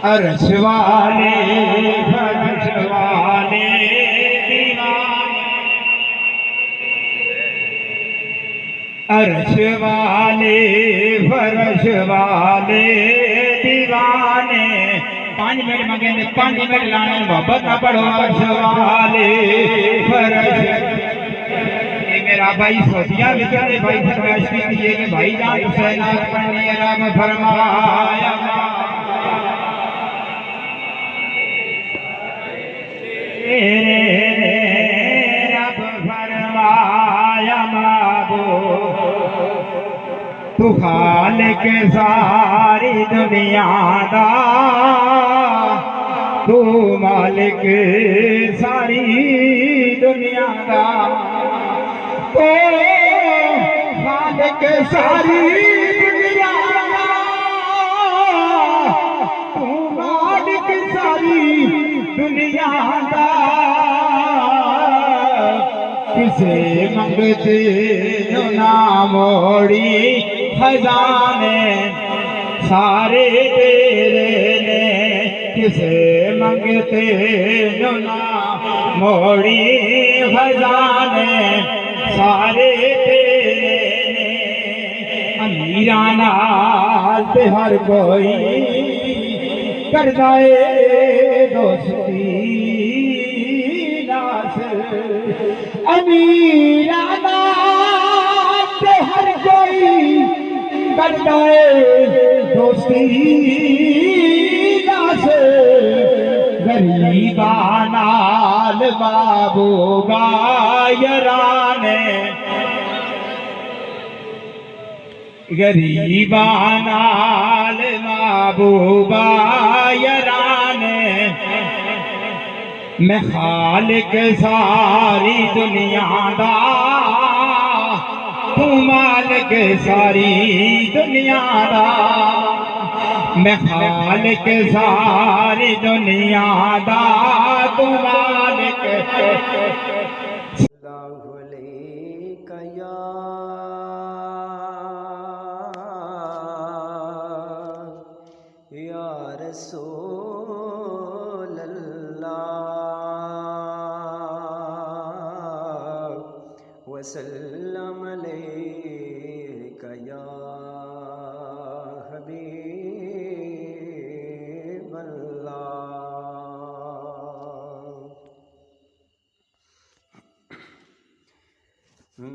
عرش والے فرش والے دیوانے، عرش والے فرش والے دیوانے، 5 منٹ منگے نے 5 منٹ لانے محبت نہ پڑھو عرش والے فرش۔ یہ میرا بھائی سعودیہ بچارے بھائی فرمائش کی تھی کہ بھائی جان حسینات پڑھنی رب فرمایا رب فرمایا معبود تو خالق ساری دنیا دا، تو مالک ساری دنیا دا، تو خالق ساری دنیا دا، تو مالک ساری دنیا دا، کسے منگتے نہ موڑی خزانے سارے تیرے نے، کسے منگتے نہ موڑی خزانے سارے تیرے نے، امیراں نال تے ہر کوئی کردا اے دوستی ناصر، امیراں نال تے ہر کوئی کردا اے دوستی ناصر، غریباں نال محبوبا یارانے، غریباں نال محبوبا یارانے، میں خالق ساری دنیا دا، تو مالک ساری دنیا دا، میں خالق ساری دنیا دا، تو مالک اللہ علیک یا رسول اللہ، وسلم علیک یا حبیب اللہ۔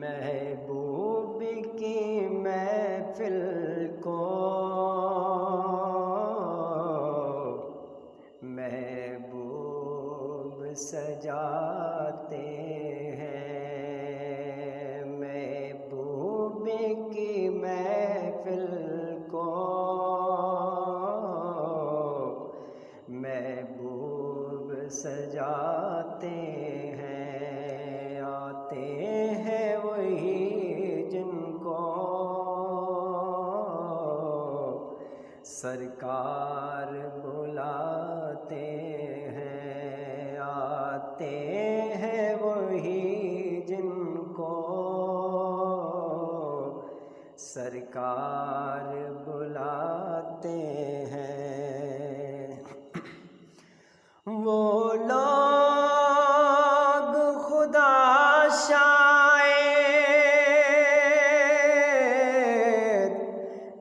محبوب کی محفل کو محبوب سجاتے ہیں، محبوب کی محفل کو محبوب سجاتے ہیں، آتے ہیں وہی جن کو سرکار بلاتے ہیں، آتے ہیں وہی جن کو سرکار بلاتے ہیں، وہ لوگ خدا شاید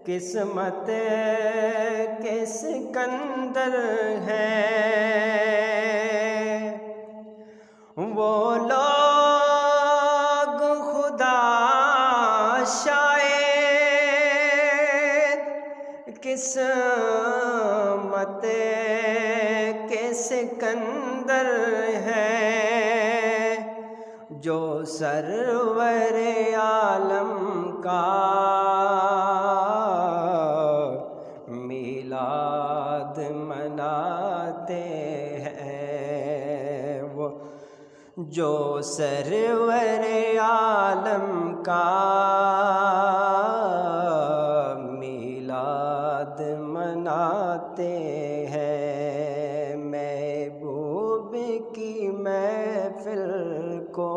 قسمت کے سکندر ہیں، وہ لوگ خدا شاید قسمت کے سکندر ہیں، جو سرور عالم کا میلاد مناتے ہیں، وہ جو سرور عالم کا میلاد مناتے ہیں، محبوب کی محفل کو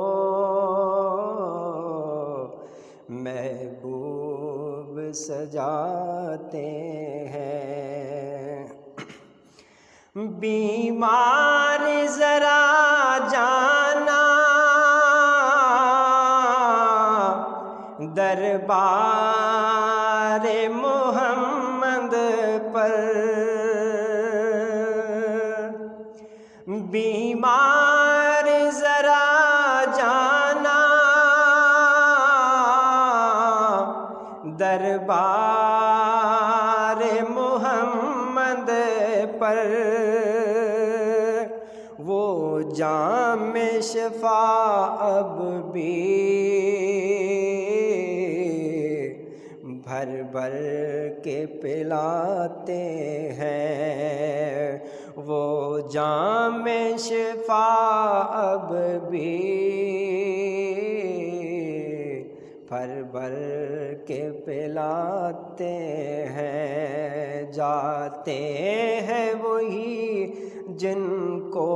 محبوب سجاتے ہیں، بیمار ذرا جانا دربار محمد پر، بیمار ذرا جانا دربار محمد پر، وہ جام شفا اب بھی بھر بھر کے پلاتے ہیں، وہ جام شفا اب بھی بھر بھر کے پلاتے ہیں، جاتے ہیں وہی جن کو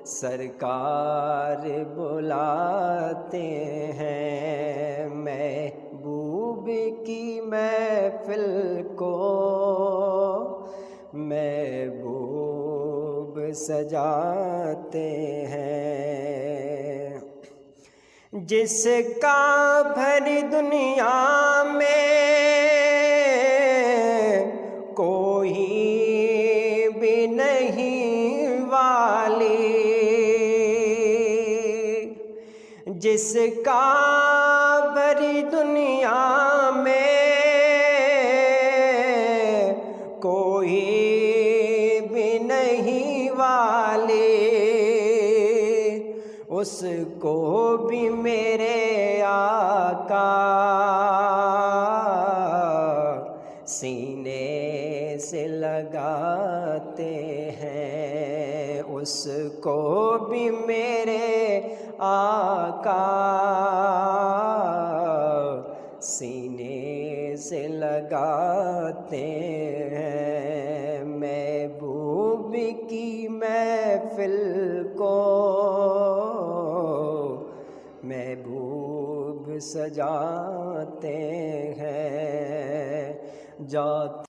سرکار بلاتے ہیں، محبوب کی محفل کو محبوب سجاتے ہیں، جس کا بھری دنیا میں کوئی بھی نہیں والی، جس کا بھری دنیا میں کوئی بھی نہیں والی، اس کو بھی میرے آقا سینے سے لگاتے ہیں، اس کو بھی میرے آقا سینے سے لگاتے ہیں، محبوب کی محفل کو محبوب سجاتے ہیں، جاتے